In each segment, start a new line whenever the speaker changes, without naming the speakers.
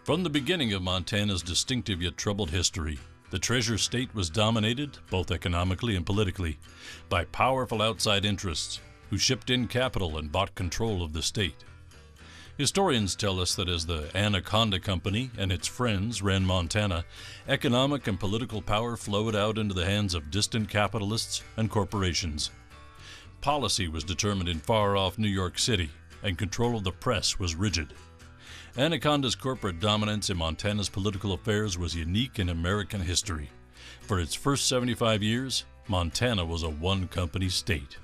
From the beginning of Montana's distinctive yet troubled history, the Treasure State was dominated, both economically and politically, by powerful outside interests who shipped in capital and bought control of the state. Historians tell us that as the Anaconda Company and its friends ran Montana, economic and political power flowed out into the hands of distant capitalists and corporations. Policy was determined in far-off New York City, and control of the press was rigid. Anaconda's corporate dominance in Montana's political affairs was unique in American history. For its first 75 years, Montana was a one-company state.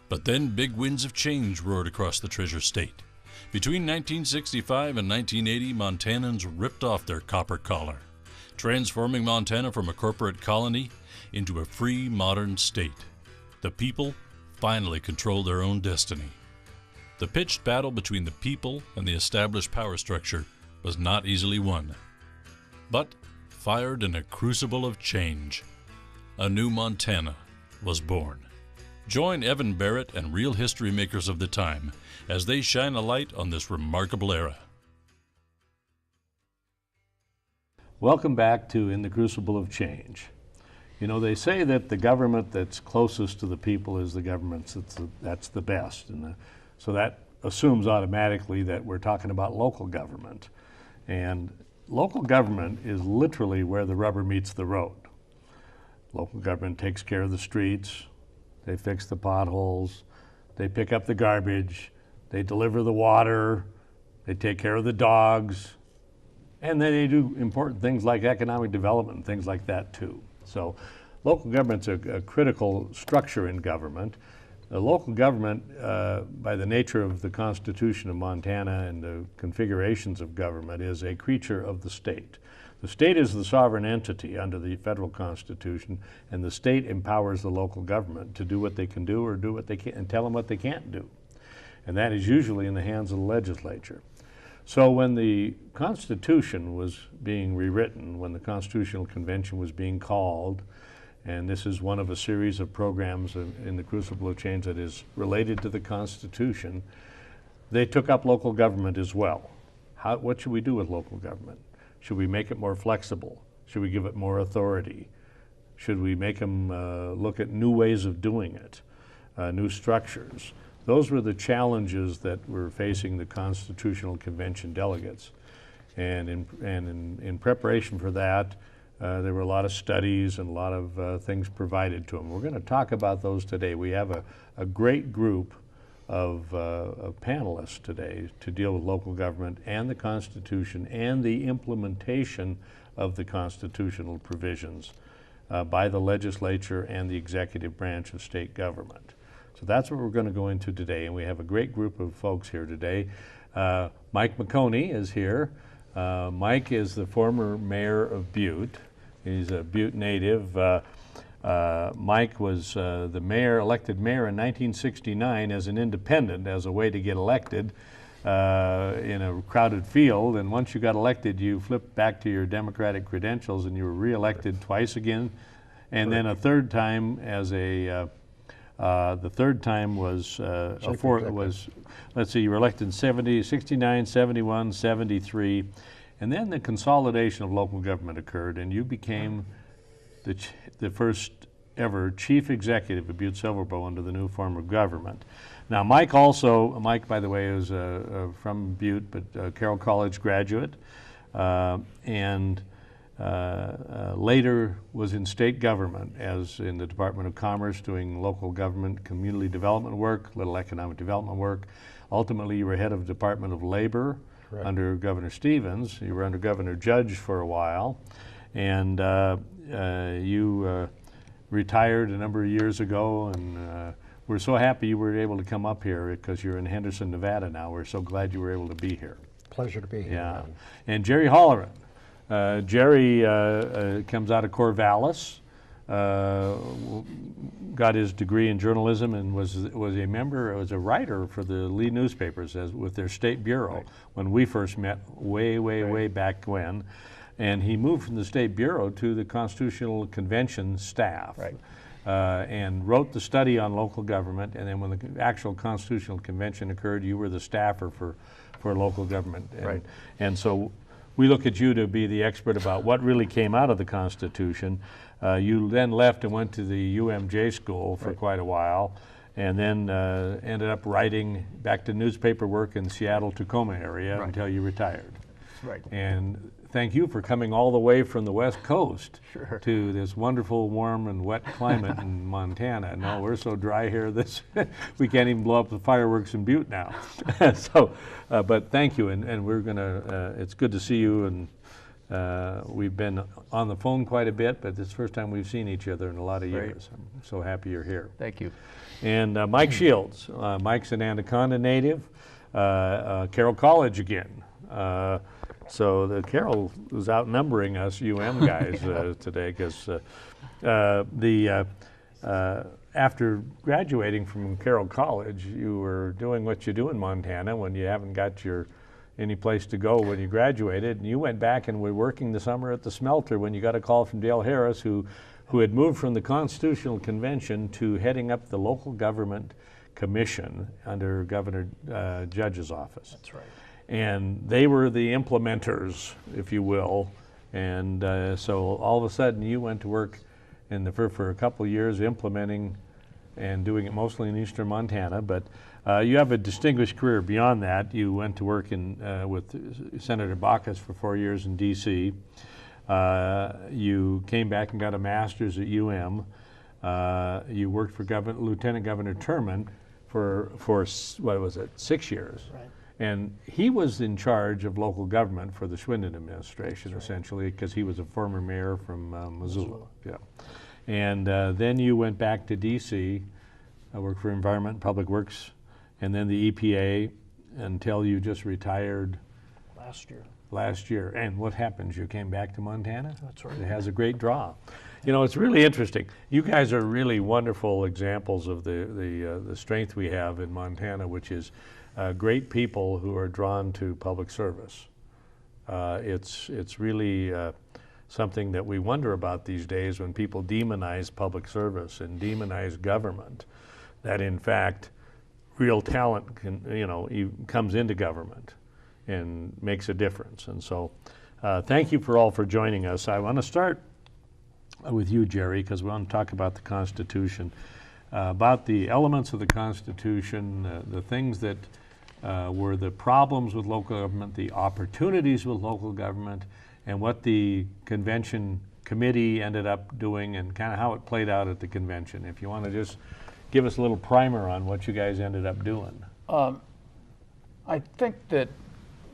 But then big winds of change roared across the Treasure State. Between 1965 and 1980, Montanans ripped off their copper collar, transforming Montana from a corporate colony into a free, modern state. The people finally controlled their own destiny. The pitched battle between the people and the established power structure was not easily won, but fired in a crucible of change. A new Montana was born. Join Evan Barrett and real history makers of the time as they shine a light on this remarkable era.
Welcome back to In the Crucible of Change. You know, they say that the government that's closest to the people is the government that's the best. So that assumes automatically that we're talking about local government. And local government is literally where the rubber meets the road. Local government takes care of the streets, they fix the potholes, they pick up the garbage, they deliver the water, they take care of the dogs, and then they do important things like economic development and things like that too. So local government's a critical structure in government. The local government, by the nature of the Constitution of Montana and the configurations of government, is a creature of the state. The state is the sovereign entity under the federal Constitution, and the state empowers the local government to do what they can do or do what they can't, and tell them what they can't do. And that is usually in the hands of the legislature. So when the Constitution was being rewritten, when the Constitutional Convention was being called, and this is one of a series of programs in the Crucible of Change that is related to the Constitution, they took up local government as well. What should we do with local government? Should we make it more flexible? Should we give it more authority? Should we make them look at new ways of doing it, new structures? Those were the challenges that were facing the Constitutional Convention delegates. And in preparation for that, there were a lot of studies and a lot of things provided to them. We're going to talk about those today. We have a great group of panelists today to deal with local government and the Constitution and the implementation of the constitutional provisions by the legislature and the executive branch of state government. So that's what we're going to go into today, and we have a great group of folks here today. Mike Micone is here. Mike is the former mayor of Butte. He's a Butte native. Mike was the mayor, elected mayor in 1969 as an independent, as a way to get elected in a crowded field. And once you got elected, you flipped back to your Democratic credentials and you were reelected twice again. And then a third time as a, the third time was, let's see, you were elected in 69, 71, 73. And then the consolidation of local government occurred, and you became the first ever chief executive of Butte Silverbow under the new form of government. Now, Mike, by the way, is from Butte, but Carroll College graduate, and later was in state government, as in the Department of Commerce, doing local government, community development work, little economic development work. Ultimately, you were head of the Department of Labor. Correct. Under Governor Stevens. You were under Governor Judge for a while, and you retired a number of years ago, and we're so happy you were able to come up here because you're in Henderson, Nevada now. We're so glad you were able to be here.
Pleasure to be here.
Yeah. And Jerry Holloron. Jerry comes out of Corvallis, got his degree in journalism and was a writer for the lead newspapers with their state bureau. Right. When we first met way back when. And he moved from the state bureau to the Constitutional Convention staff. Right. And wrote the study on local government, and then when the actual Constitutional Convention occurred, you were the staffer for local government. And,
right.
And so we look at you to be the expert about what really came out of the Constitution. You then left and went to the UMJ school for quite a while, and then ended up writing back to newspaper work in the Seattle-Tacoma area until you retired.
Right.
And thank you for coming all the way from the West Coast
Sure.
to this wonderful, warm and wet climate in Montana. No, we're so dry here, we can't even blow up the fireworks in Butte now. So, but thank you, and we're gonna, it's good to see you, and we've been on the phone quite a bit, but it's the first time we've seen each other in a lot of years. I'm so happy you're here.
Thank you.
And Mike Shields. Mike's an Anaconda native, Carroll College again. So the Carroll was outnumbering us UM guys today, because after graduating from Carroll College, you were doing what you do in Montana when you haven't got any place to go when you graduated, and you went back and were working the summer at the smelter when you got a call from Dale Harris, who had moved from the Constitutional Convention to heading up the local government commission under Governor Judge's office.
That's right.
And they were the implementers, if you will. And so all of a sudden you went to work for a couple of years implementing and doing it mostly in eastern Montana. But you have a distinguished career beyond that. You went to work with Senator Baucus for 4 years in D.C. You came back and got a master's at UM. You worked for Lieutenant Governor Turman for what was it, 6 years?
Right.
And he was in charge of local government for the Schwinden administration, essentially, because he was a former mayor from Missoula. Yeah. And then you went back to D.C., worked for Environment and Public Works, and then the EPA until you just retired last year. And what happens? You came back to Montana?
That's right.
It has a great draw. You know, it's really interesting. You guys are really wonderful examples of the strength we have in Montana, which is great people who are drawn to public service. It's really something that we wonder about these days when people demonize public service and demonize government, that in fact real talent comes into government and makes a difference. And so thank you for joining us. I want to start with you, Jerry, because we want to talk about the Constitution, about the elements of the Constitution, the things that were the problems with local government, the opportunities with local government, and what the convention committee ended up doing and kind of how it played out at the convention. If you want to just give us a little primer on what you guys ended up doing.
I think that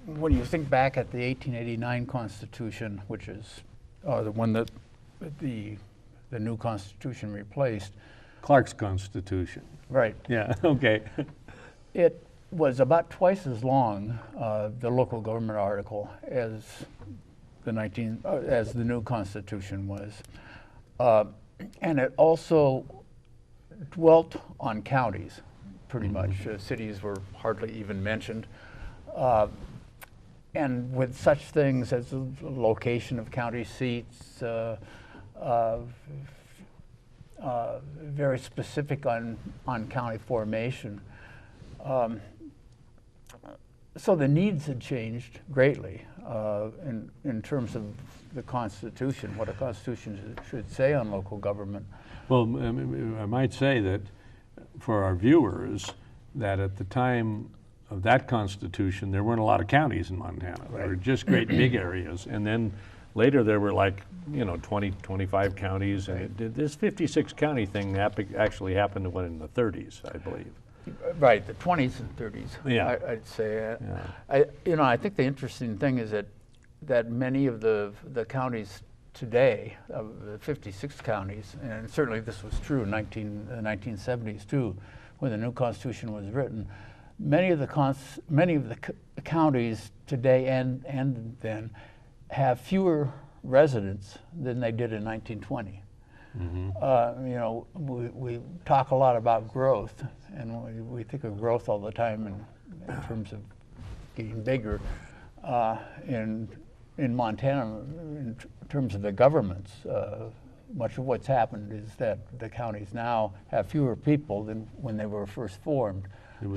when you think back at the 1889 Constitution, which is the one that the new Constitution replaced.
Clark's Constitution.
Right.
Yeah, okay.
It was about twice as long, the local government article, as the new Constitution was. And it also dwelt on counties, pretty much. Cities were hardly even mentioned. And with such things as the location of county seats, very specific on county formation. So the needs had changed greatly in terms of the Constitution, what a Constitution should say on local government.
Well, I might say that for our viewers, that at the time of that Constitution, there weren't a lot of counties in Montana. There were just great big areas. And then later there were 20, 25 counties. And this 56 county thing actually happened in the 30s, I believe.
Right, the 20s and 30s.
Yeah.
I'd say.
Yeah.
I think the interesting thing is that many of the counties today, of the 56 counties, and certainly this was true in the 1970s too, when the new Constitution was written. Many of the counties today and then have fewer residents than they did in 1920. We talk a lot about growth, and we think of growth all the time in terms of getting bigger. In Montana, in terms of the governments, much of what's happened is that the counties now have fewer people than when they were first formed.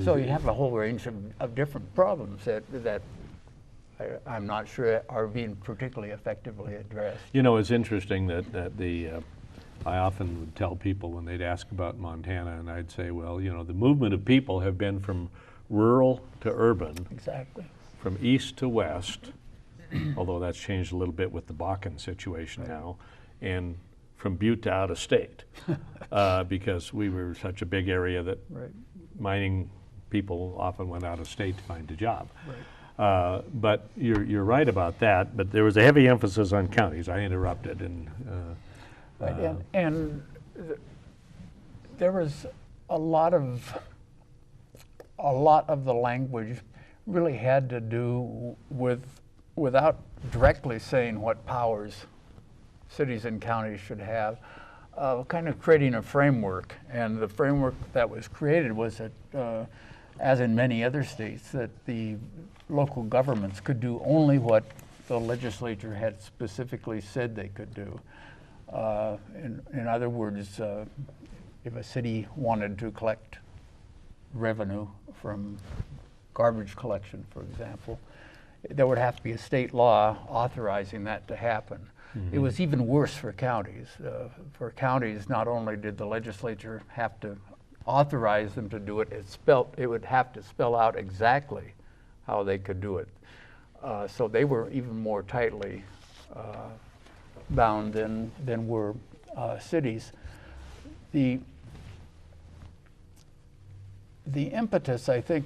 So you have a whole range of different problems that I'm not sure are being particularly effectively addressed.
You know, it's interesting that I often would tell people when they'd ask about Montana, and I'd say, well, you know, the movement of people have been from rural to urban,
Exactly.
from east to west, although that's changed a little bit with the Bakken situation now, and from Butte to out of state, because we were such a big area that mining people often went out of state to find a job. But you're right about that, but there was a heavy emphasis on counties. I interrupted, and
there was a lot of the language really had to do with, without directly saying what powers cities and counties should have, kind of creating a framework. And the framework that was created was that, as in many other states, that the local governments could do only what the legislature had specifically said they could do. In other words, if a city wanted to collect revenue from garbage collection, for example, there would have to be a state law authorizing that to happen. It was even worse for counties. For counties, not only did the legislature have to authorize them to do it, it would have to spell out exactly how they could do it. So they were even more tightly bound than were cities. The impetus, I think,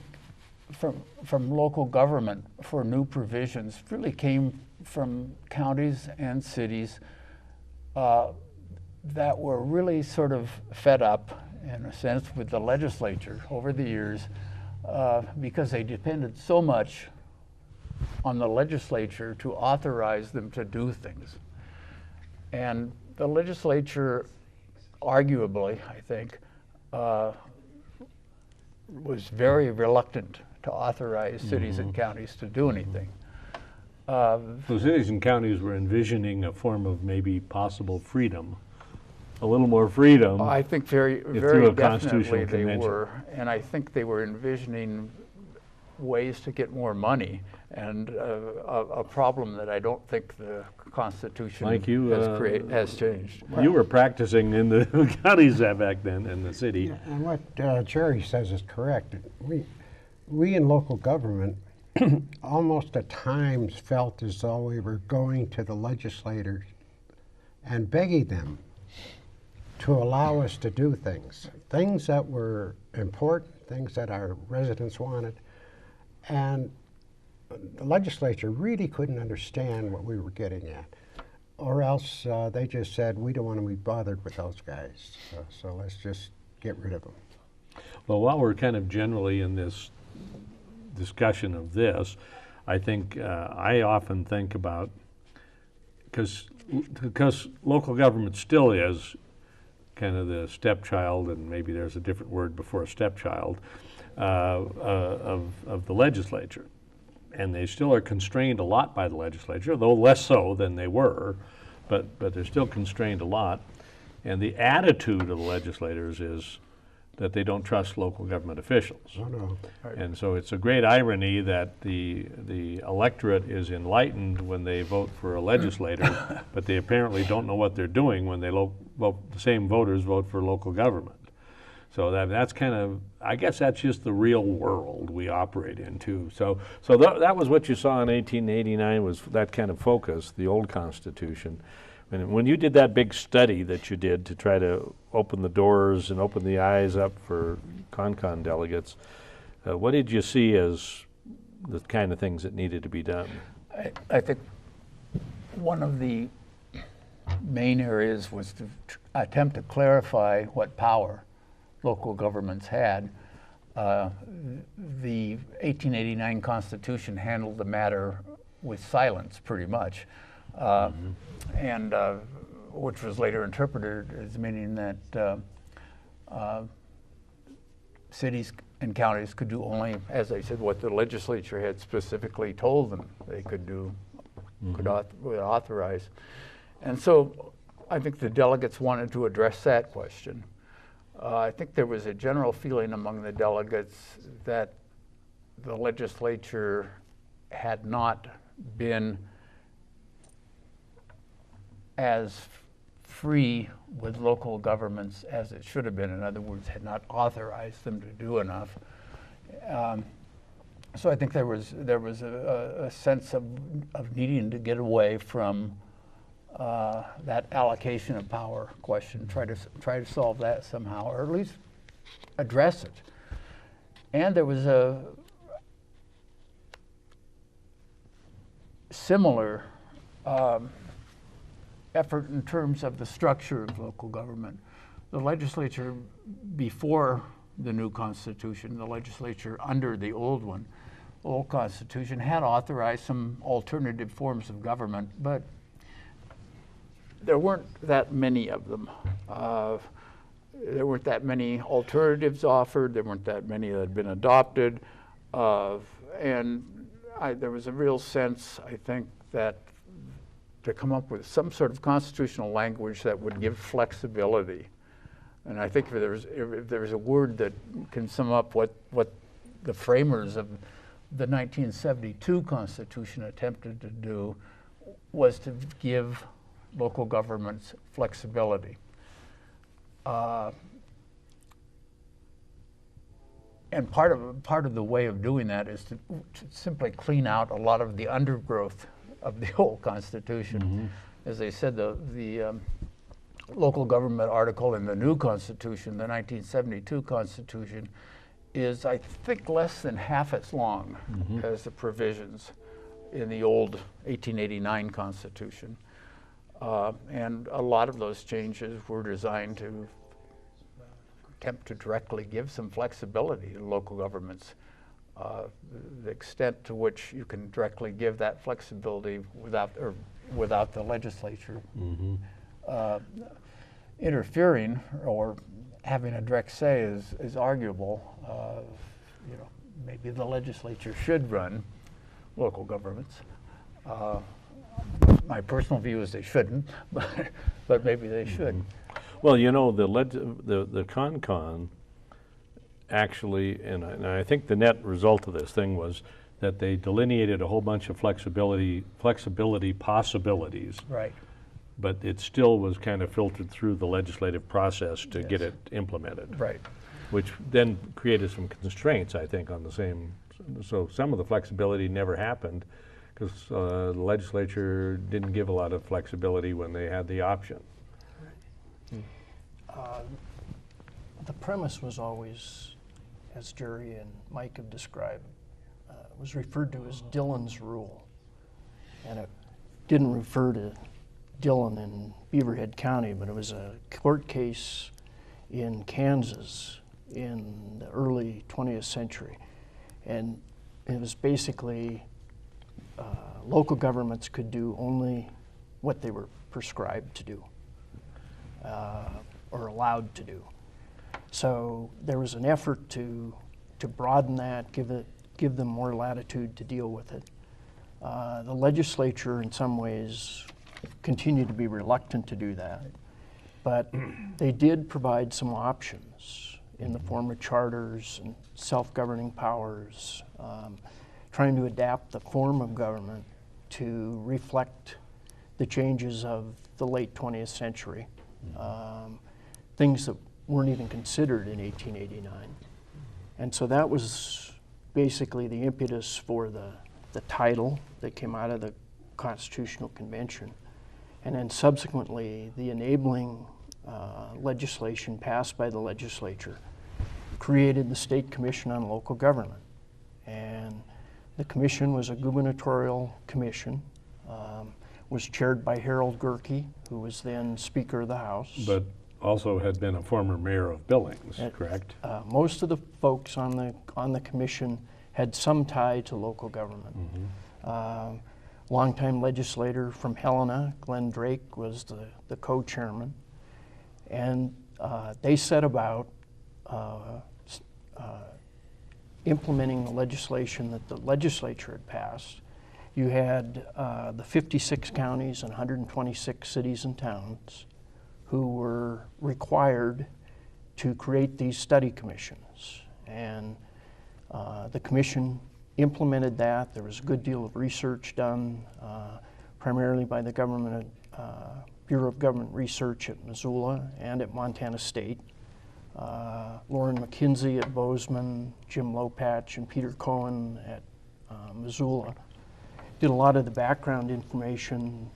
from local government for new provisions really came from counties and cities that were really sort of fed up, in a sense, with the legislature over the years, because they depended so much on the legislature to authorize them to do things. And the legislature, arguably, I think, was very reluctant to authorize cities and counties to do anything.
So cities and counties were envisioning a form of maybe possible freedom, a little more freedom.
I think very definitely they were, and I think they were envisioning ways to get more money, and a problem that I don't think the Constitution has changed.
You were practicing in the counties back then, in the city.
Yeah, and what Jerry says is correct. We in local government almost at times felt as though we were going to the legislators and begging them to allow us to do things that were important, things that our residents wanted. And the legislature really couldn't understand what we were getting at. Or else they just said, we don't want to be bothered with those guys, so let's just get rid of them.
Well, while we're kind of generally in this discussion of this, I think I often think about, because local government still is kind of the stepchild, and maybe there's a different word before stepchild, of the legislature. And they still are constrained a lot by the legislature, though less so than they were, but they're still constrained a lot. And the attitude of the legislators is that they don't trust local government officials.
Oh, no.
And so it's a great irony that the electorate is enlightened when they vote for a legislator, but they apparently don't know what they're doing when they the same voters vote for local government. So that's kind of, I guess that's just the real world we operate in too. So that was what you saw in 1889, was that kind of focus, the old Constitution. And when you did that big study that you did to try to open the doors and open the eyes up for CONCON delegates, what did you see as the kind of things that needed to be done?
I think one of the main areas was to attempt to clarify what power local governments had. The 1889 Constitution handled the matter with silence, pretty much. And which was later interpreted as meaning that cities and counties could do only, as I said, what the legislature had specifically told them they could do, could authorize. And so I think the delegates wanted to address that question. I think there was a general feeling among the delegates that the legislature had not been as free with local governments as it should have been. In other words, had not authorized them to do enough. So I think there was a sense of needing to get away from that allocation of power question, try to solve that somehow, or at least address it. And there was a similar effort in terms of the structure of local government. The legislature before the new Constitution, the legislature under the old Constitution, had authorized some alternative forms of government, but there weren't that many of them. There weren't that many alternatives offered. There weren't that many that had been adopted. And there was a real sense, I think, that to come up with some sort of constitutional language that would give flexibility. And I think if there's a word that can sum up what the framers of the 1972 Constitution attempted to do, was to give local governments flexibility. And part of the way of doing that is to simply clean out a lot of the undergrowth of the old Constitution. Mm-hmm. As I said, the local government article in the new Constitution, the 1972 Constitution, is, I think, less than half as long mm-hmm. as the provisions in the old 1889 Constitution. And a lot of those changes were designed to attempt to directly give some flexibility to local governments. The extent to which you can directly give that flexibility without the legislature mm-hmm. Interfering or having a direct say is arguable. Maybe the legislature should run local governments. My personal view is they shouldn't, but maybe they should.
Mm-hmm. Well, the CON actually, and I think the net result of this thing was that they delineated a whole bunch of flexibility possibilities.
Right.
But it still was kind of filtered through the legislative process to get it implemented.
Right.
Which then created some constraints, I think, on the same. So some of the flexibility never happened because the legislature didn't give a lot of flexibility when they had the option.
The premise was always, as Jerry and Mike have described, was referred to as Dillon's rule. And it didn't refer to Dillon in Beaverhead County, but it was a court case in Kansas in the early 20th century. And it was basically local governments could do only what they were prescribed to do or allowed to do. So there was an effort to broaden that, give them more latitude to deal with it. The legislature, in some ways, continued to be reluctant to do that, but they did provide some options in the form of charters and self-governing powers, trying to adapt the form of government to reflect the changes of the late 20th century, things that weren't even considered in 1889. And so that was basically the impetus for the title that came out of the Constitutional Convention. And then subsequently, the enabling legislation passed by the legislature created the State Commission on Local Government. And the commission was a gubernatorial commission, was chaired by Harold Gerke, who was then Speaker of the House.
But also had been a former mayor of Billings, correct?
Most of the folks on the commission had some tie to local government. Mm-hmm. Longtime legislator from Helena, Glenn Drake, was the co-chairman. And they set about implementing the legislation that the legislature had passed. You had the 56 counties and 126 cities and towns who were required to create these study commissions. And the commission implemented that. There was a good deal of research done, primarily by the Bureau of Government Research at Missoula and at Montana State. Lauren McKinsey at Bozeman, Jim Lopatch and Peter Cohen at Missoula did a lot of the background information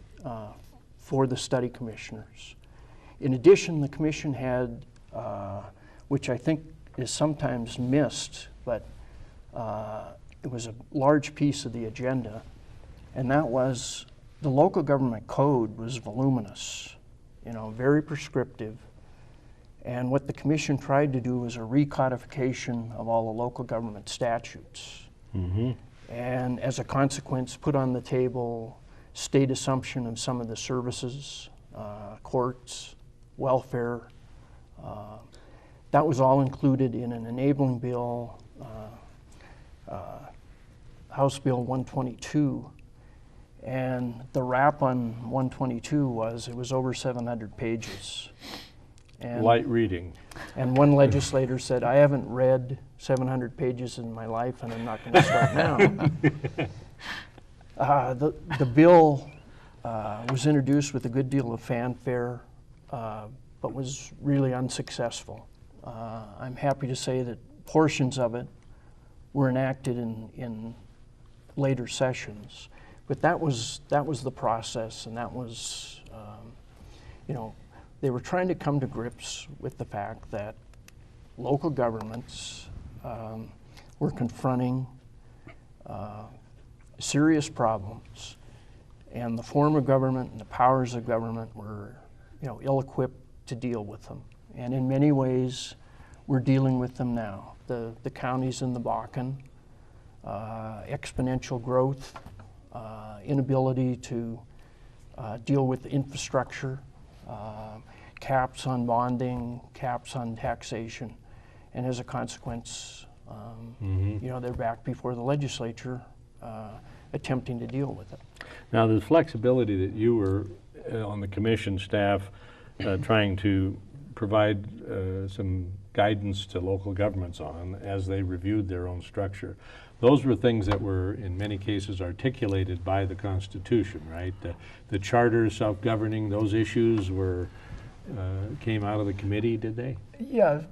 for the study commissioners. In addition, the commission had, which I think is sometimes missed, but it was a large piece of the agenda, and that was the local government code was voluminous, very prescriptive. And what the commission tried to do was a recodification of all the local government statutes. Mm-hmm. And as a consequence, put on the table state assumption of some of the services, courts, welfare. That was all included in an enabling bill, House Bill 122. And the wrap on 122 was it was over 700 pages. And,
light reading.
And one legislator said, I haven't read 700 pages in my life and I'm not going to start now. The bill was introduced with a good deal of fanfare, but was really unsuccessful. I'm happy to say that portions of it were enacted in later sessions. But that was the process, and that was, they were trying to come to grips with the fact that local governments were confronting serious problems, and the form of government and the powers of government were, ill-equipped to deal with them. And in many ways, we're dealing with them now. The counties in the Bakken, exponential growth, inability to deal with infrastructure, caps on bonding, caps on taxation, and as a consequence, they're back before the legislature attempting to deal with it.
Now, the flexibility that you were on the commission staff trying to provide some guidance to local governments on as they reviewed their own structure. Those were things that were, in many cases, articulated by the Constitution, right? The charter, self-governing, those issues were came out of the committee, did they?
Yeah,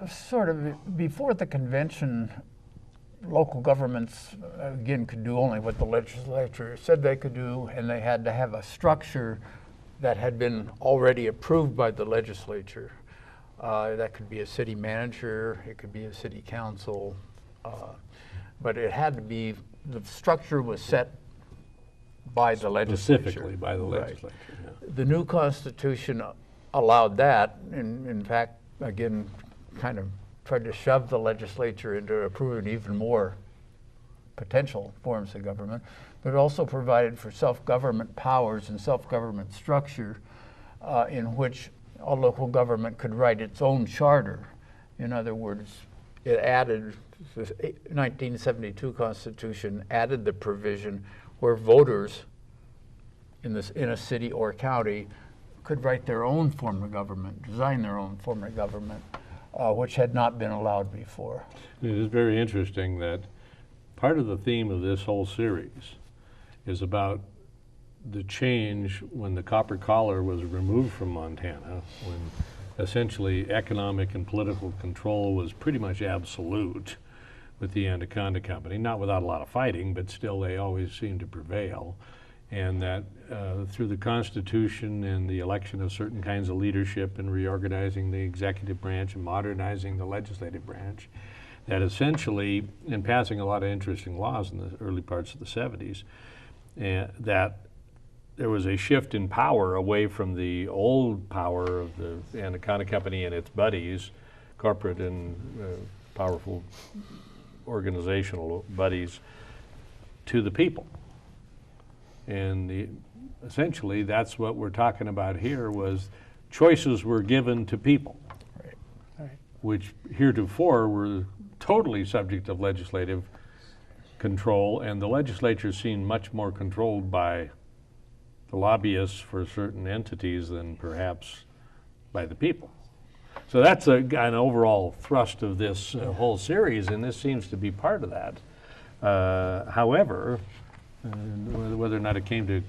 sort of. Before the convention, local governments, again, could do only what the legislature said they could do, and they had to have a structure that had been already approved by the legislature. That could be a city manager, it could be a city council, but it had to be, the structure was set by the legislature.
Specifically by the legislature.
Right.
Yeah.
The new Constitution allowed that, and in fact, again, kind of tried to shove the legislature into approving even more potential forms of government, but it also provided for self-government powers and self-government structure in which a local government could write its own charter. In other words, it added, the 1972 Constitution added the provision where voters in a city or county could write their own form of government, design their own form of government, which had not been allowed before.
It is very interesting that part of the theme of this whole series is about the change when the copper collar was removed from Montana, when essentially economic and political control was pretty much absolute with the Anaconda Company, not without a lot of fighting, but still they always seemed to prevail. And that through the Constitution and the election of certain kinds of leadership and reorganizing the executive branch and modernizing the legislative branch, that essentially, in passing a lot of interesting laws in the early parts of the 70s, that there was a shift in power away from the old power of the Anaconda Company and its buddies, corporate and powerful organizational buddies, to the people. And essentially, that's what we're talking about here, was choices were given to people,
Right.
which heretofore were totally subject of legislative control, and the legislature seemed much more controlled by the lobbyists for certain entities than perhaps by the people. So that's an overall thrust of this whole series, and this seems to be part of that. However, whether or not it came to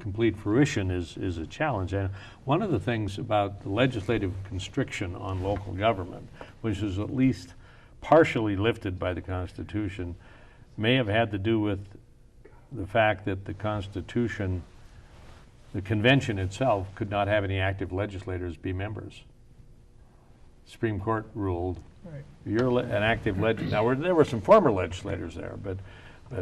complete fruition is a challenge. And one of the things about the legislative constriction on local government, which is at least partially lifted by the Constitution, may have had to do with the fact that the Constitution, the convention itself, could not have any active legislators be members. Supreme Court ruled,
Right.
you're an active legislator. Now, there were some former legislators there, but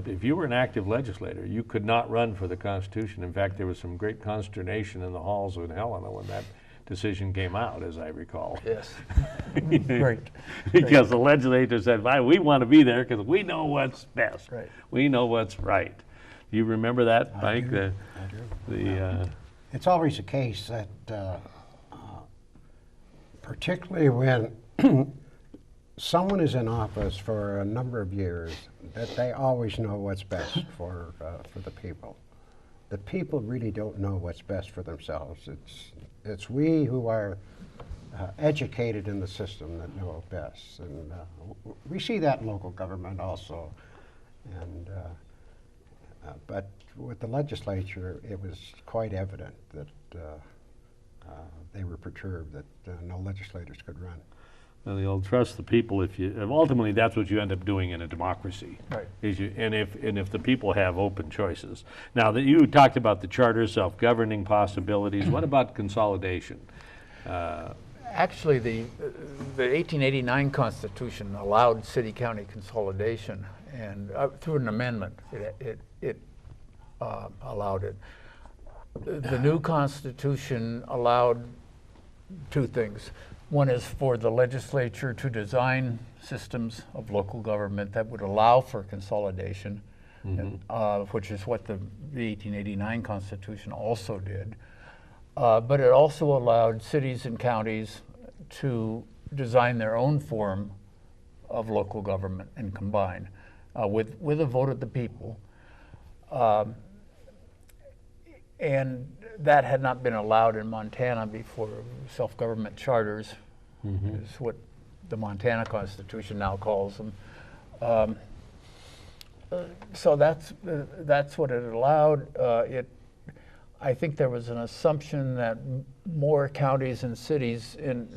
if you were an active legislator, you could not run for the Constitution. In fact, there was some great consternation in the halls of Helena when that decision came out, as I recall.
Yes. Great.
Because the legislators said, we want to be there because we know what's best.
Right.
We know what's right. Do you remember that, Mike?
I do. It's always the case that, particularly when someone is in office for a number of years, that they always know what's best for the people. The people really don't know what's best for themselves. It's we who are educated in the system that know best, and we see that in local government also. And but with the legislature, it was quite evident that they were perturbed that no legislators could run.
Well, you'll trust the people ultimately that's what you end up doing in a democracy.
Right.
And if the people have open choices. Now, that you talked about the charter, self-governing possibilities. What about consolidation?
Actually, the 1889 Constitution allowed city-county consolidation, and through an amendment, it allowed it. The new Constitution allowed two things. One is for the legislature to design systems of local government that would allow for consolidation, which is what the 1889 Constitution also did. But it also allowed cities and counties to design their own form of local government and combine with a vote of the people. And that had not been allowed in Montana before. Self-government charters is what the Montana Constitution now calls them. So that's what it allowed. I think there was an assumption that more counties and cities in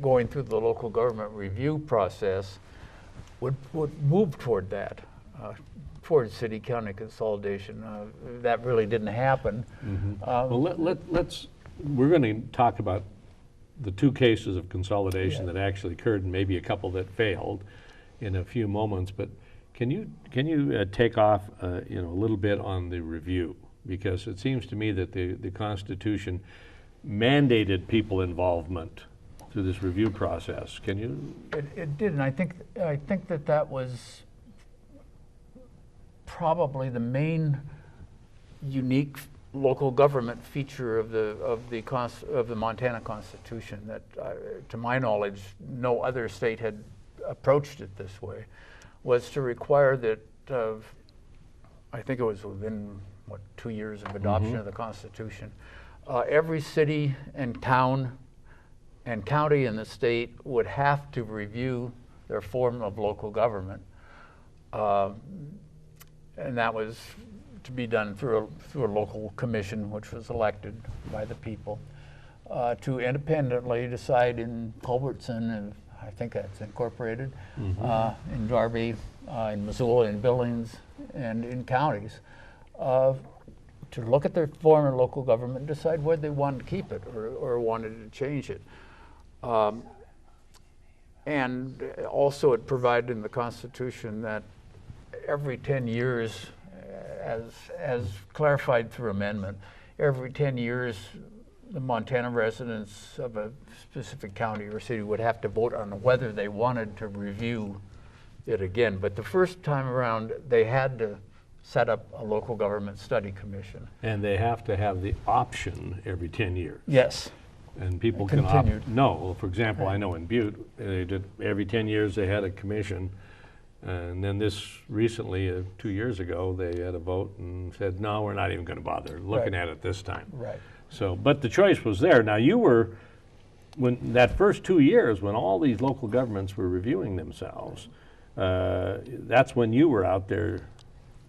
going through the local government review process would move toward that. Towards city-county consolidation. That really didn't happen.
Well, we're going to talk about the two cases of consolidation that actually occurred and maybe a couple that failed in a few moments. But can you take off a little bit on the review? Because it seems to me that the Constitution mandated people involvement through this review process. Can you?
It did, and I think that was probably the main unique local government feature of the Montana Constitution that, to my knowledge, no other state had approached it this way, was to require that, I think it was within, 2 years of adoption of the Constitution, every city and town and county in the state would have to review their form of local government. And that was to be done through a local commission, which was elected by the people, to independently decide in Culbertson, and I think that's incorporated, in Darby, in Missoula, in Billings, and in counties, to look at their form of local government and decide whether they wanted to keep it or wanted to change it. And also it provided in the Constitution that every 10 years, as clarified through amendment, every 10 years the Montana residents of a specific county or city would have to vote on whether they wanted to review it again. But the first time around, they had to set up a local government study commission.
And they have to have the option every 10 years.
Yes.
And people can opt no. For example, I know in Butte, they did every 10 years they had a commission. And then this recently, 2 years ago, they had a vote and said, no, we're not even going to bother looking at it this time.
Right.
So, but the choice was there. Now you were, when that first 2 years, when all these local governments were reviewing themselves, that's when you were out there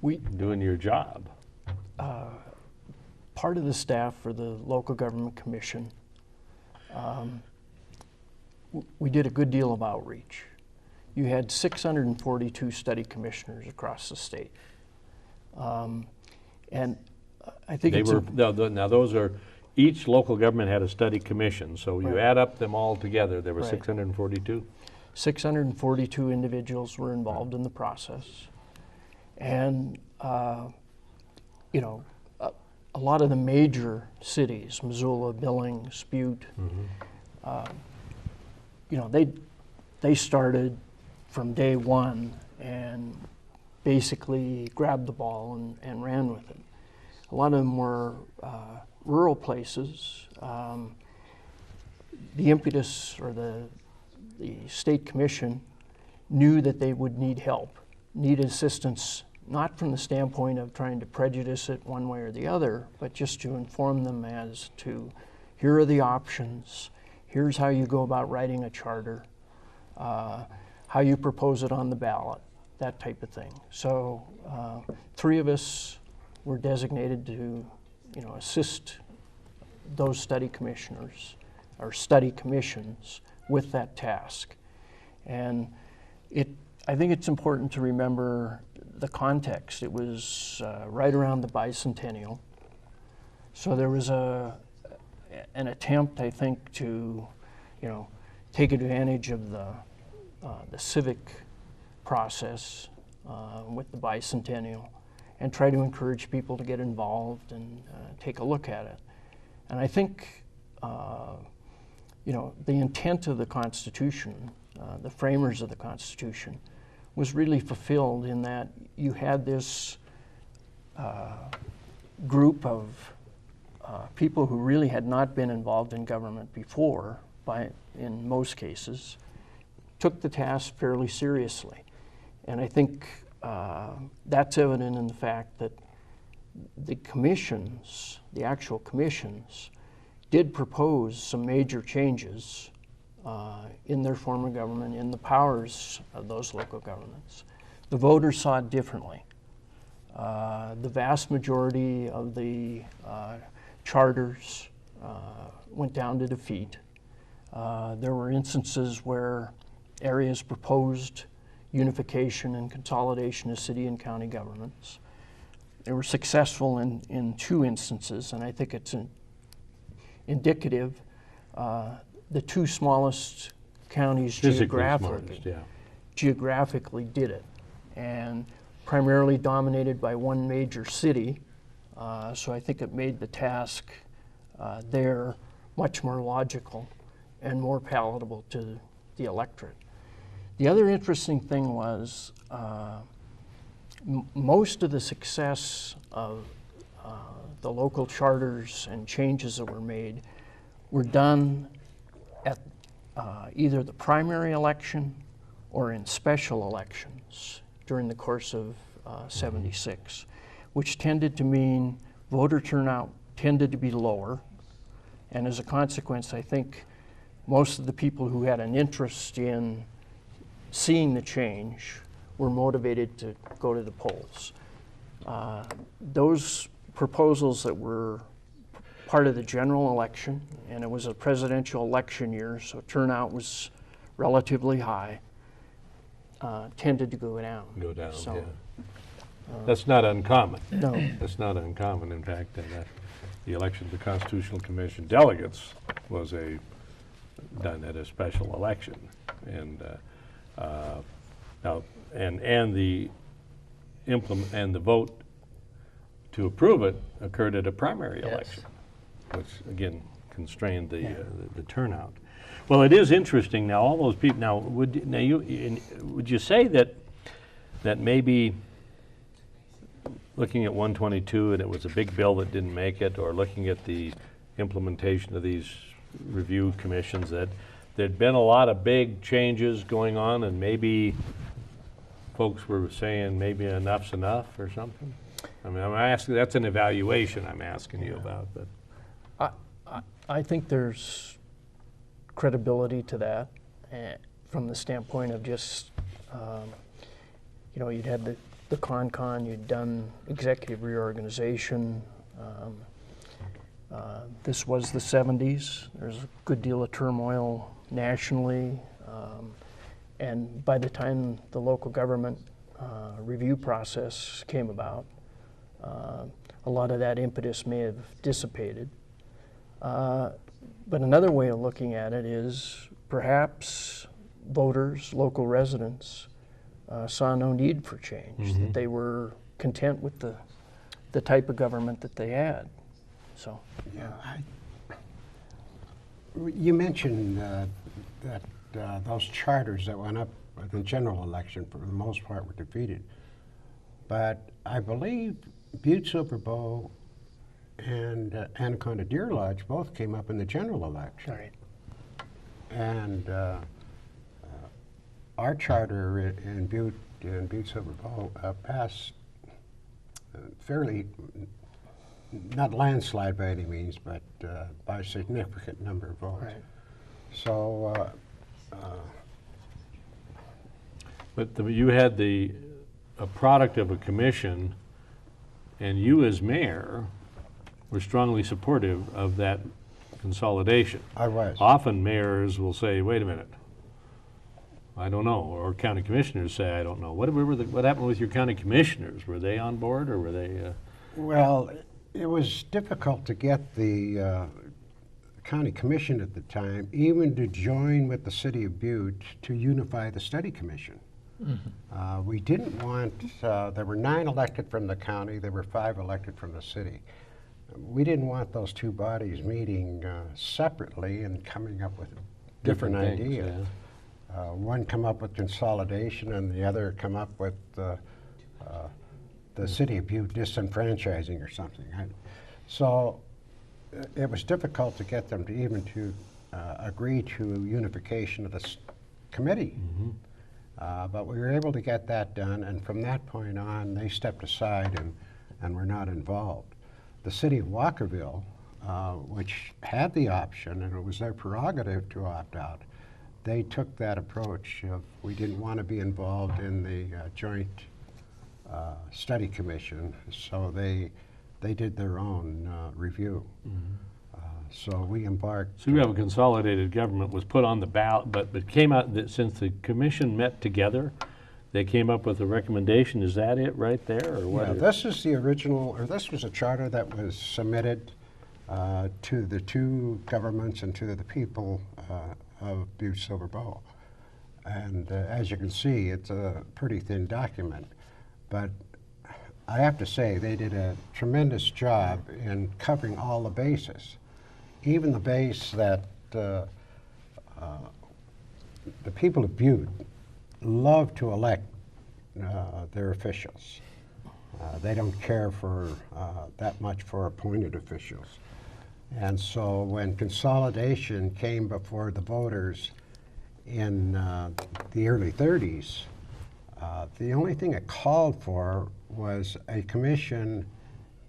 doing your job.
Part of the staff for the Local Government Commission, we did a good deal of outreach. You had 642 study commissioners across the state. And I think
now those are, each local government had a study commission, so you add up them all together, there were 642?
642 individuals were involved in the process. And, you know, a lot of the major cities, Missoula, Billings, Butte, you know, they started from day one and basically grabbed the ball and ran with it. A lot of them were rural places. The impetus, or the state commission, knew that they would need help, need assistance, not from the standpoint of trying to prejudice it one way or the other, but just to inform them as to, here are the options, here's how you go about writing a charter, how you propose it on the ballot, that type of thing. So 3 of us were designated to, you know, assist those study commissioners or study commissions with that task. And I think it's important to remember the context. It was right around the bicentennial. So there was an attempt, I think, to, you know, take advantage of the civic process with the bicentennial and try to encourage people to get involved and take a look at it. And I think, you know, the intent of the Constitution, the framers of the Constitution, was really fulfilled in that you had this group of people who really had not been involved in government before, in most cases, took the task fairly seriously. And I think that's evident in the fact that the commissions, the actual commissions, did propose some major changes in their form of government, in the powers of those local governments. The voters saw it differently. The vast majority of the charters went down to defeat. There were instances where areas proposed unification and consolidation of city and county governments. They were successful in 2 instances, and I think it's indicative. The 2 smallest counties geographically did it, and primarily dominated by one major city. So I think it made the task there much more logical and more palatable to the electorate. The other interesting thing was most of the success of the local charters and changes that were made were done at either the primary election or in special elections during the course of '76, which tended to mean voter turnout tended to be lower. And as a consequence, I think most of the people who had an interest in seeing the change were motivated to go to the polls. Those proposals that were part of the general election, and it was a presidential election year, so turnout was relatively high, tended to go down. So,
yeah. That's not uncommon.
No.
That's not uncommon. In fact, in the election of the Constitutional Commission delegates was done at a special election, and the vote to approve it occurred at a primary election, which again constrained the turnout. Well, it is interesting now. All those people now. Would you say that maybe looking at 122 and it was a big bill that didn't make it, or looking at the implementation of these review commissions, that there'd been a lot of big changes going on, and maybe folks were saying maybe enough's enough or something? I mean, I'm asking, that's an evaluation I'm asking you about. But
I think there's credibility to that from the standpoint of just you know, you'd had the con, you'd done executive reorganization. This was the 70s. There's a good deal of turmoil nationally. And by the time the local government review process came about, a lot of that impetus may have dissipated. But another way of looking at it is perhaps voters, local residents, saw no need for change, that they were content with the type of government that they had. So,
Yeah, you mentioned that those charters that went up in the general election, for the most part, were defeated. But I believe Butte Silver Bow and Anaconda Deer Lodge both came up in the general election.
right.
And our charter in Butte Silver Bow passed fairly, not landslide by any means, but by a significant number of votes.
Right.
So,
But you had a product of a commission, and you as mayor were strongly supportive of that consolidation.
I was.
Often mayors will say, wait a minute, I don't know, or county commissioners say, I don't know. What happened with your county commissioners? Were they on board, or were they?
Well, it was difficult to get the county commission at the time even to join with the city of Butte to unify the study commission. We didn't want, there were 9 elected from the county, there were 5 elected from the city. We didn't want those two bodies meeting separately and coming up with different
things,
ideas. One come up with consolidation and the other come up with the city of Butte disenfranchising or something. So it was difficult to get them to even to agree to unification of this committee. But we were able to get that done, and from that point on, they stepped aside and were not involved. The city of Walkerville, which had the option, and it was their prerogative to opt out, they took that approach of we didn't want to be involved in the joint study commission, so they did their own review. So we embarked.
So you have a consolidated government was put on the ballot, but came out that since the commission met together, they came up with a recommendation. Is that it right there, or what?
Yeah, this is the original, or this was a charter that was submitted to the two governments and to the people of Butte Silver Bow. And as you can see, it's a pretty thin document. But I have to say, they did a tremendous job in covering all the bases. Even the base that the people of Butte love to elect their officials. They don't care for that much for appointed officials. And so when consolidation came before the voters in the early 30s, the only thing it called for was a commission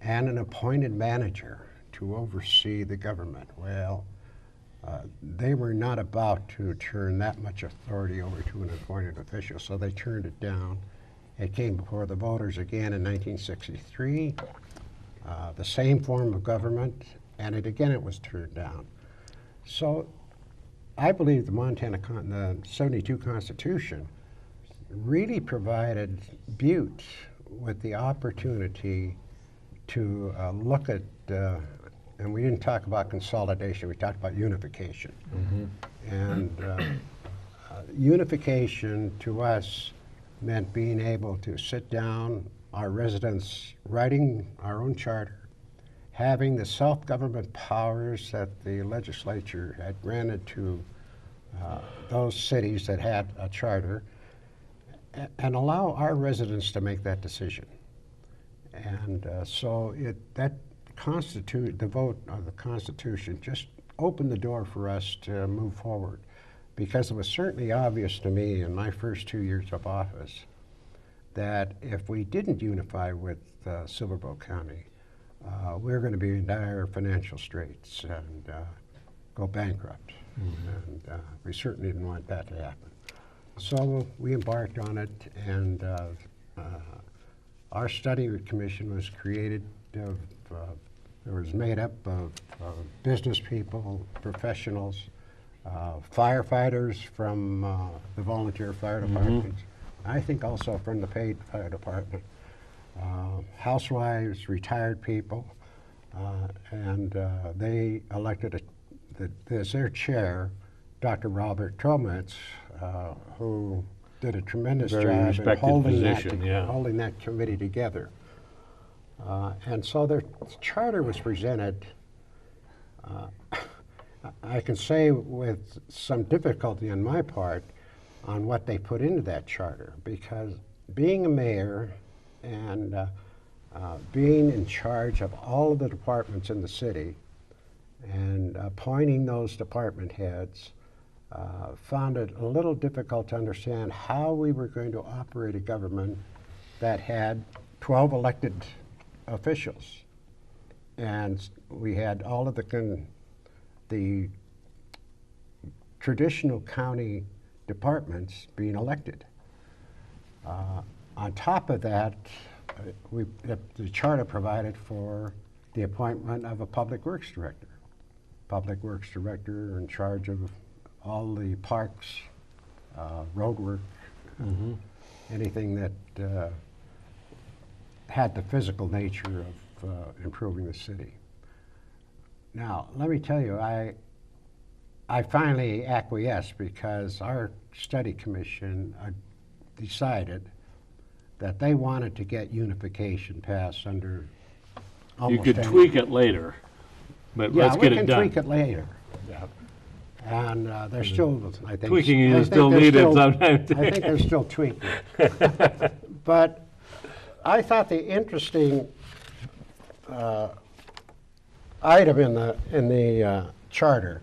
and an appointed manager to oversee the government. Well, they were not about to turn that much authority over to an appointed official, so they turned it down. It came before the voters again in 1963, the same form of government, and it was turned down. So I believe the 72 Constitution really provided Butte with the opportunity to look at, and we didn't talk about consolidation, we talked about unification. And unification to us meant being able to sit down, our residents writing our own charter, having the self-government powers that the legislature had granted to those cities that had a charter, and allow our residents to make that decision. And so the vote of the Constitution just opened the door for us to move forward, because it was certainly obvious to me in my first 2 years of office that if we didn't unify with Silver Bow County, we're going to be in dire financial straits and go bankrupt. And we certainly didn't want that to happen. So we embarked on it, and our study commission was created of, it was made up of business people, professionals, firefighters from the volunteer fire departments, I think also from the paid fire department, housewives, retired people, and they elected as their chair Dr. Robert Tromitz, who did a tremendous
Very
job in
respected position, yeah.
holding that committee together. And so their charter was presented, I can say with some difficulty on my part, on what they put into that charter, because being a mayor and being in charge of all of the departments in the city and appointing those department heads, found it a little difficult to understand how we were going to operate a government that had 12 elected officials. And we had all of the traditional county departments being elected. On top of that, the charter provided for the appointment of a public works director. Public works director in charge of all the parks, road work, anything that had the physical nature of improving the city. Now, let me tell you, I finally acquiesced because our study commission decided that they wanted to get unification passed under almost
You could tweak it later, but let's get it done.
Yeah, we can tweak it later.
Yeah.
And they're still, I think...
Tweaking is
I think
still
they're
needed sometimes.
I think they're still tweaking. But I thought the interesting item in the charter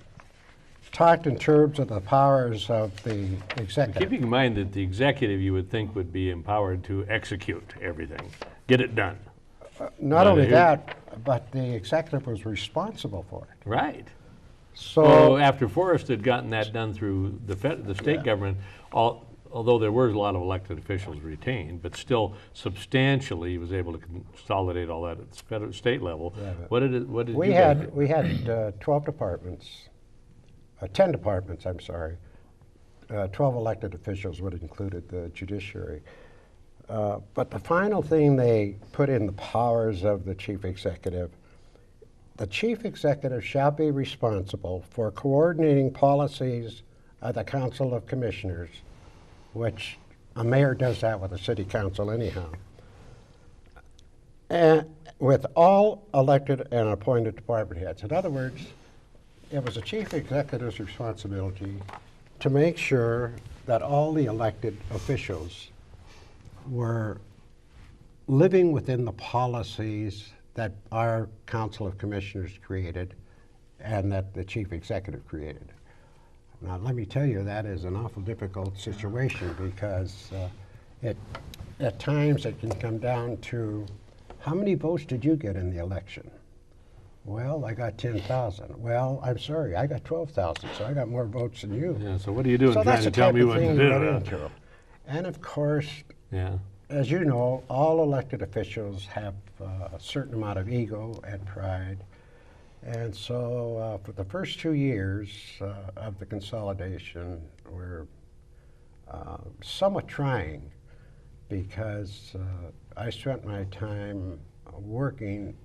talked in terms of the powers of the executive.
Keeping in mind that the executive, you would think, would be empowered to execute everything, get it done.
Not only that, but the executive was responsible for it.
Right.
So
Well, after Forrest had gotten that done through the state government, although there were a lot of elected officials retained, but still substantially he was able to consolidate all that at the state level.
Yeah,
What did
we
you
had
guys-
we had 12 departments, 10 departments. I'm sorry. 12 elected officials would have included the judiciary. But the final thing they put in the powers of the chief executive. The chief executive shall be responsible for coordinating policies of the Council of Commissioners, which a mayor does that with the city council anyhow, and with all elected and appointed department heads. In other words, it was the chief executive's responsibility to make sure that all the elected officials were living within the policies that our Council of Commissioners created and that the chief executive created. Now, let me tell you, that is an awful difficult situation because at times it can come down to, how many votes did you get in the election? Well, I got 10,000. Well, I'm sorry, I got 12,000, so I got more votes than you.
Yeah, so what are you doing
So
trying
that's
to
the
tell
type
me
of
what to
thing
do?
you run into. And of course,
Yeah.
as you know, all elected officials have a certain amount of ego and pride. And so for the first 2 years of the consolidation, we're somewhat trying because I spent my time working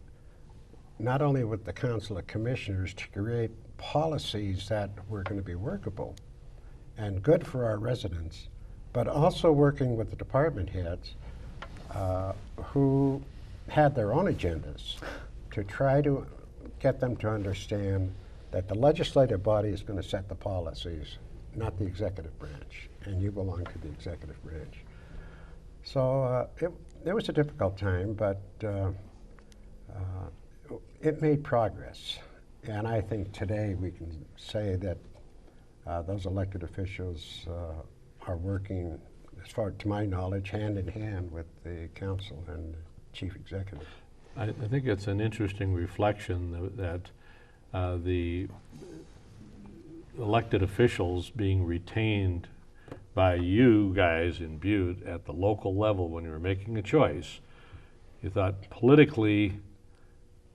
not only with the Council of Commissioners to create policies that were going to be workable and good for our residents, but also working with the department heads who had their own agendas to try to get them to understand that the legislative body is going to set the policies, not the executive branch, and you belong to the executive branch. So it was a difficult time, but it made progress. And I think today we can say that those elected officials are working, as far to my knowledge, hand in hand with the council and the chief executive.
I think it's an interesting reflection that the elected officials being retained by you guys in Butte at the local level when you were making a choice. You thought politically,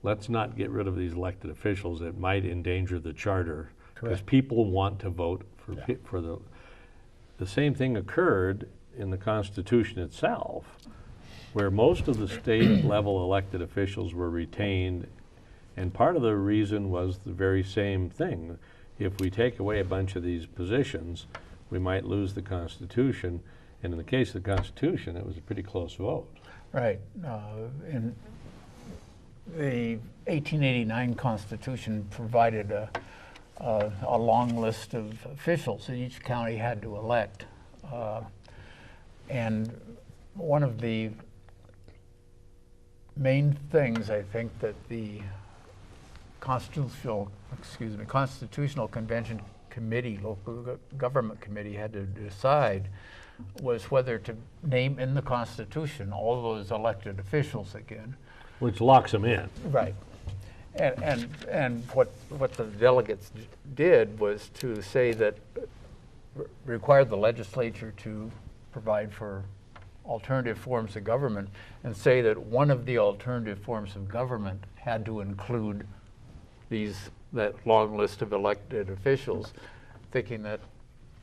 let's not get rid of these elected officials that might endanger the charter, because people want to vote for, for the same thing occurred in the Constitution itself, where most of the state level elected officials were retained, and part of the reason was the very same thing. If we take away a bunch of these positions, we might lose the Constitution, and in the case of the Constitution, it was a pretty close vote.
Right. In the 1889 Constitution provided a long list of officials that each county had to elect. And one of the main things I think that the Constitutional Convention Committee, local government committee, had to decide was whether to name in the Constitution all those elected officials again.
Which locks them in.
Right. And what the delegates did was to say that required the legislature to provide for alternative forms of government, and say that one of the alternative forms of government had to include that long list of elected officials, thinking that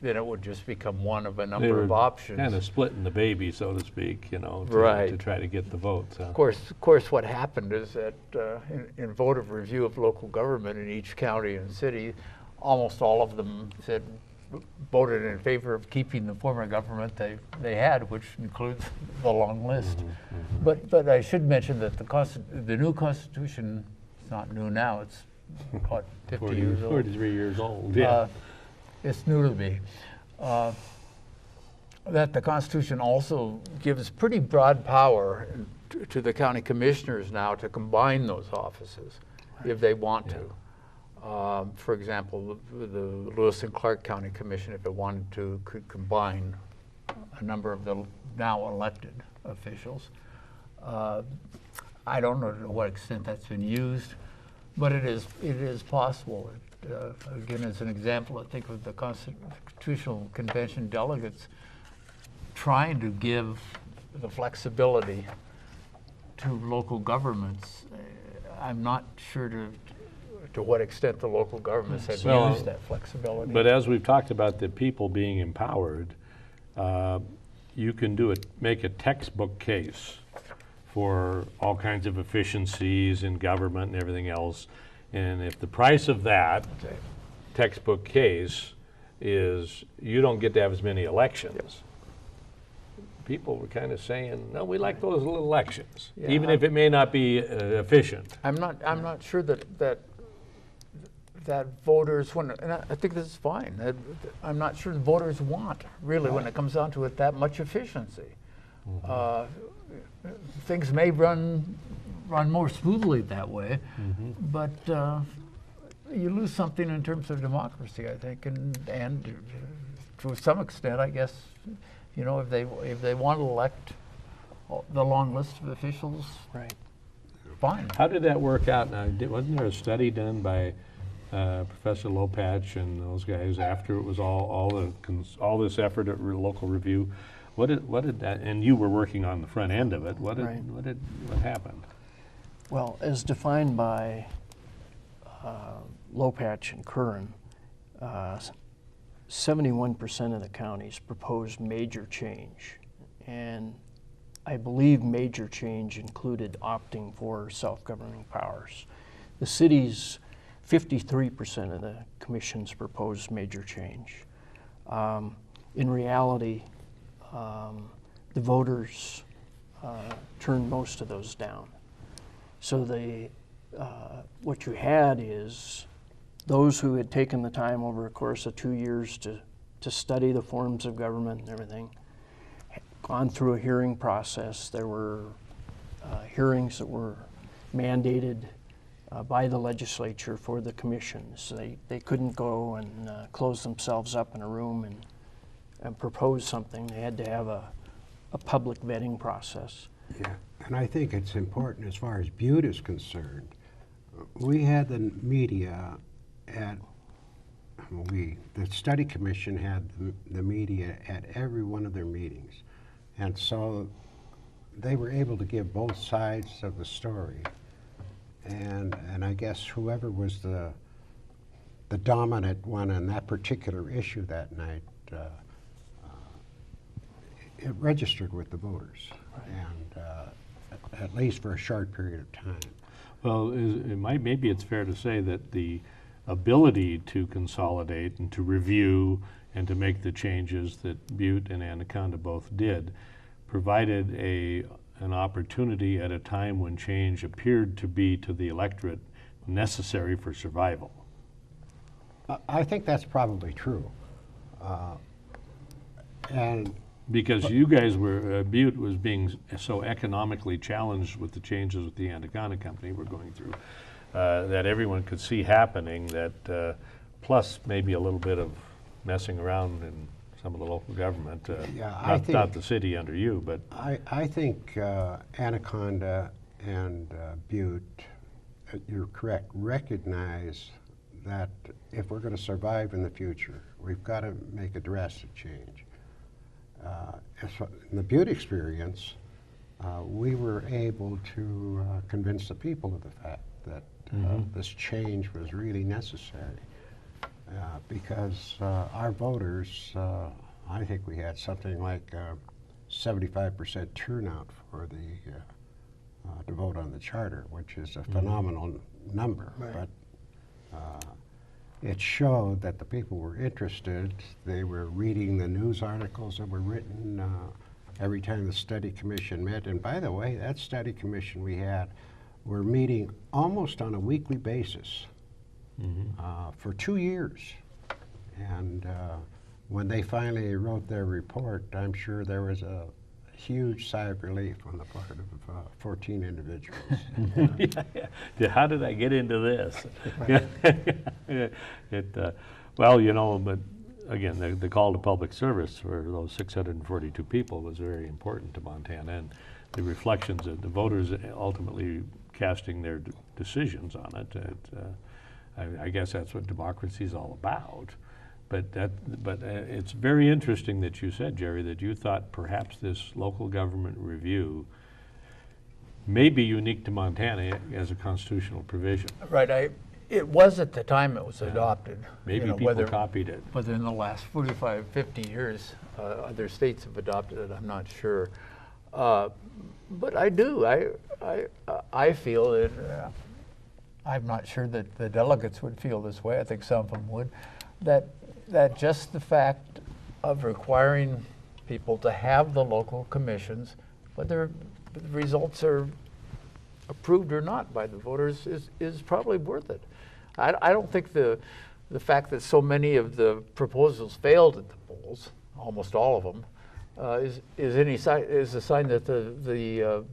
then it would just become one of a number of options.
Kind of splitting the baby, so to speak, you know,
Right.
to try to get the votes.
Of course, what happened is that in votive review of local government in each county and city, almost all of them voted in favor of keeping the former government they had, which includes the long list. But I should mention that the new Constitution is not new now. It's what, 50 years old.
43 years old. Yeah.
It's new to me. That the Constitution also gives pretty broad power to the county commissioners now to combine those offices if they want to. For example, the Lewis and Clark County Commission, if it wanted to, could combine a number of the now elected officials. I don't know to what extent that's been used, but it is possible. Again, as an example, I think of the Constitutional Convention delegates trying to give the flexibility to local governments. I'm not sure to what extent the local governments have used that flexibility.
But as we've talked about the people being empowered, you can make a textbook case for all kinds of efficiencies in government and everything else. And if the price of that textbook case is you don't get to have as many elections, people were kind of saying, no, we like those little elections, even if it may not be efficient.
I'm not sure that voters, and I think this is fine. I'm not sure the voters want, really, when it comes down to it, that much efficiency. Things may run more smoothly that way, but you lose something in terms of democracy, I think, and to some extent, I guess, you know, if they want to elect the long list of officials,
Right.
fine.
How did that work out? Now, wasn't there a study done by Professor Lopatch and those guys after it was all this effort at local review? What did that? And you were working on the front end of it. What happened?
Well, as defined by Lopatch and Curran, 71% of the counties proposed major change, and I believe major change included opting for self-governing powers. The cities, 53% of the commissions proposed major change. In reality, the voters turned most of those down. So what you had is those who had taken the time over a course of 2 years to study the forms of government and everything, gone through a hearing process. There were hearings that were mandated by the legislature for the commissions. They couldn't go and close themselves up in a room and propose something. They had to have a public vetting process.
Yeah, and I think it's important as far as Butte is concerned. We had the media at the study commission had the media at every one of their meetings. And so they were able to give both sides of the story. And I guess whoever was the dominant one on that particular issue that night, it registered with the voters, and at least for a short period of time.
Well, maybe it's fair to say that the ability to consolidate and to review and to make the changes that Butte and Anaconda both did provided an opportunity at a time when change appeared to be to the electorate necessary for survival.
I think that's probably true. And
because you guys were, Butte was being so economically challenged with the changes with the Anaconda Company we're going through, that everyone could see happening, that plus maybe a little bit of messing around in some of the local government, not the city under you, but...
I think Anaconda and Butte, you're correct, recognize that if we're going to survive in the future, we've got to make a drastic change. In the Butte experience, we were able to convince the people of the fact that this change was really necessary, because our voters, I think we had something like 75% turnout for to vote on the charter, which is a phenomenal number.
Right.
But it showed that the people were interested. They were reading the news articles that were written every time the study commission met. And by the way, that study commission we had were meeting almost on a weekly basis for 2 years. And when they finally wrote their report, I'm sure there was a huge sigh of relief on the part of 14 individuals.
Yeah. How did I get into this? Well, you know, but again, the call to public service for those 642 people was very important to Montana, and the reflections of the voters ultimately casting their decisions on it. I guess that's what democracy is all about. But it's very interesting that you said, Jerry, that you thought perhaps this local government review may be unique to Montana as a constitutional provision.
Right. It was at the time it was adopted.
Maybe people copied it.
Whether in the last 45, 50 years other states have adopted it, I'm not sure. But I do. I feel that I'm not sure that the delegates would feel this way. I think some of them would. That just the fact of requiring people to have the local commissions, whether the results are approved or not by the voters, is probably worth it. I don't think the fact that so many of the proposals failed at the polls, almost all of them, is a sign that the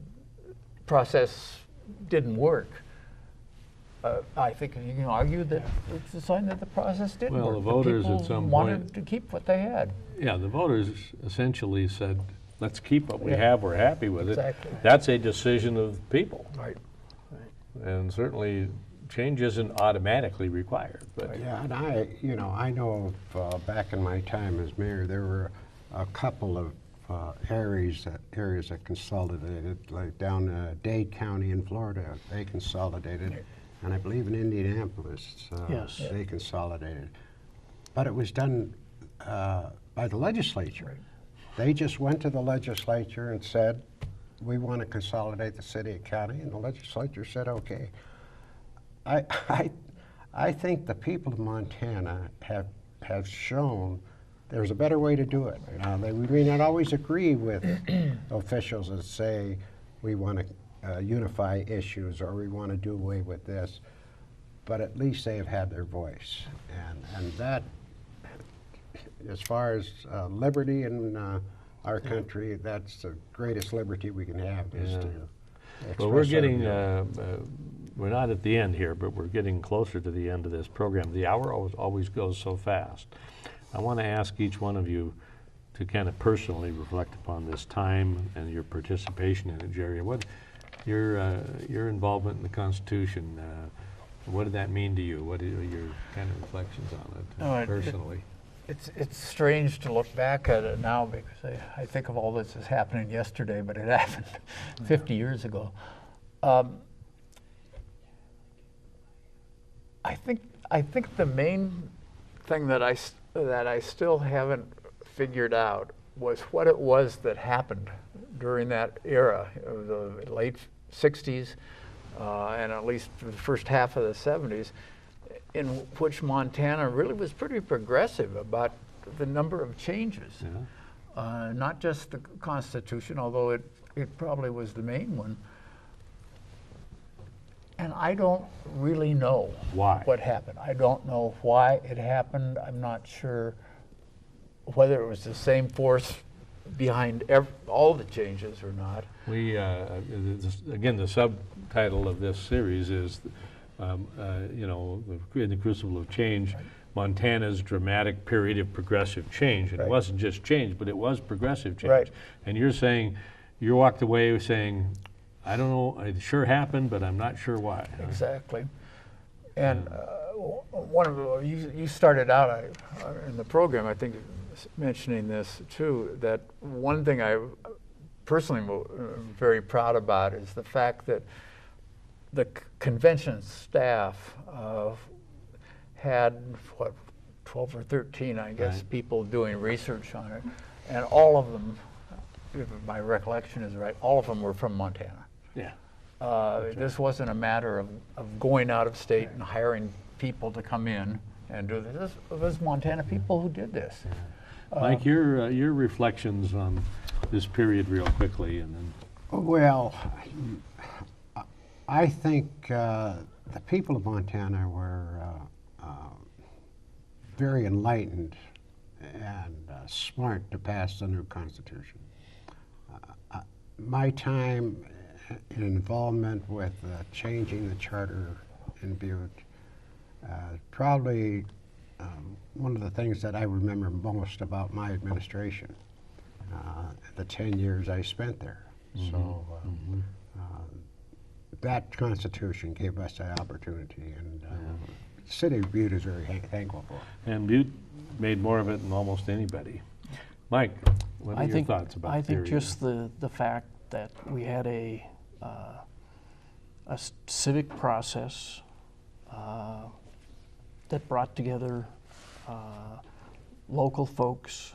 process didn't work. I think you can argue that it's a sign that the process didn't work.
Well, the voters
people
at some
wanted
point
to keep what they had.
Yeah, the voters essentially said, let's keep what we have, we're happy with
Exactly.
it. That's a decision of people.
Right.
And certainly change isn't automatically required. But
Yeah, and I know of back in my time as mayor, there were a couple of areas that consolidated, like down Dade County in Florida, they consolidated. And I believe in Indianapolis,
Yes.
they consolidated. But it was done by the legislature.
Right.
They just went to the legislature and said, we want to consolidate the city and county, and the legislature said, okay. I think the people of Montana have shown there's a better way to do it. We may not always agree with officials that say we want to unify issues or we want to do away with this, but at least they have had their voice. And that, as far as liberty in our country, that's the greatest liberty we can have, is to express
well, we're getting,
our view.
we're not at the end here, but we're getting closer to the end of this program. The hour always goes so fast. I want to ask each one of you to kind of personally reflect upon this time and your participation in it, Jerry. What your involvement in the Constitution, What did that mean to you? What are your kind of reflections on it personally?
It's strange to look back at it now because I think of all this as happening yesterday, but it happened 50 years ago. I think the main thing that I still haven't figured out was what it was that happened during that era of the late 60s and at least for the first half of the 70s, in which Montana really was pretty progressive about the number of changes.
Yeah.
Not just the Constitution, although it probably was the main one. And I don't really know
why
what happened. I don't know why it happened. I'm not sure whether it was the same force behind all the changes or not.
We again, the subtitle of this series is, you know, in the crucible of change, right. Montana's dramatic period of progressive change, and right. It wasn't just change, but it was progressive change.
Right.
And you're saying, you walked away saying, I don't know, it sure happened, but I'm not sure why.
Exactly. And one of the, you started out in the program, I think, mentioning this too, that one thing I personally am very proud about is the fact that the convention staff had, what, 12 or 13, I guess, right. people doing research on it. And all of them, if my recollection is right, all of them were from Montana.
Yeah.
This wasn't a matter of going out of state and hiring people to come in and do this. It was Montana people who did this.
Yeah. Mike, your reflections on this period real quickly, and then.
Well, I think the people of Montana were very enlightened and smart to pass the new Constitution. My time in involvement with changing the charter in Butte, probably one of the things that I remember most about my administration, the 10 years I spent there. Mm-hmm. So that Constitution gave us that opportunity, and the city of Butte is very thankful for it.
And Butte made more of it than almost anybody. Mike, what are your thoughts about
I think
theory?
Just the fact that we had a civic process that brought together local folks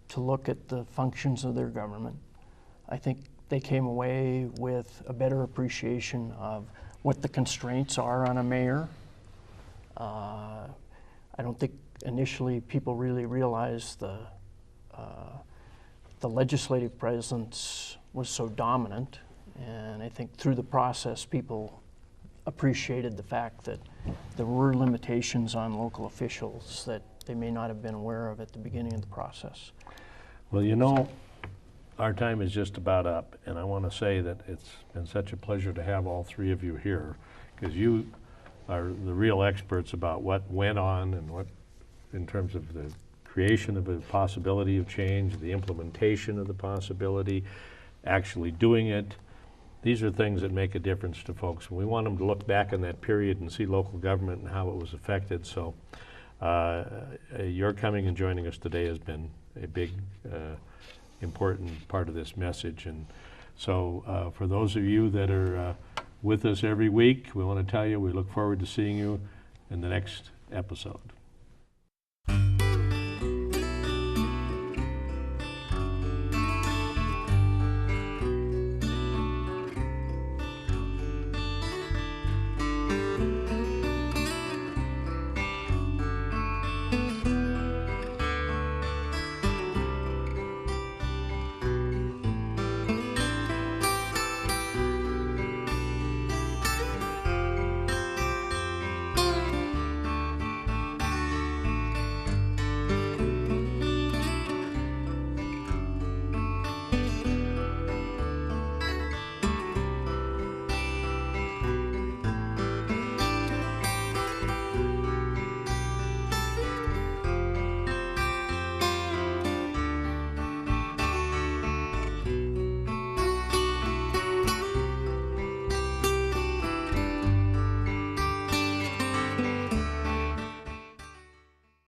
to look at the functions of their government. I think they came away with a better appreciation of what the constraints are on a mayor. I don't think initially people really realized the legislative presence was so dominant, and I think through the process people appreciated the fact that there were limitations on local officials that they may not have been aware of at the beginning of the process.
Well, you know, our time is just about up, and I want to say that it's been such a pleasure to have all three of you here, because you are the real experts about what went on and what, in terms of the creation of a possibility of change, the implementation of the possibility, actually doing it. These are things that make a difference to folks. We want them to look back on that period and see local government and how it was affected. So your coming and joining us today has been a big, important part of this message. And so for those of you that are with us every week, we want to tell you we look forward to seeing you in the next episode.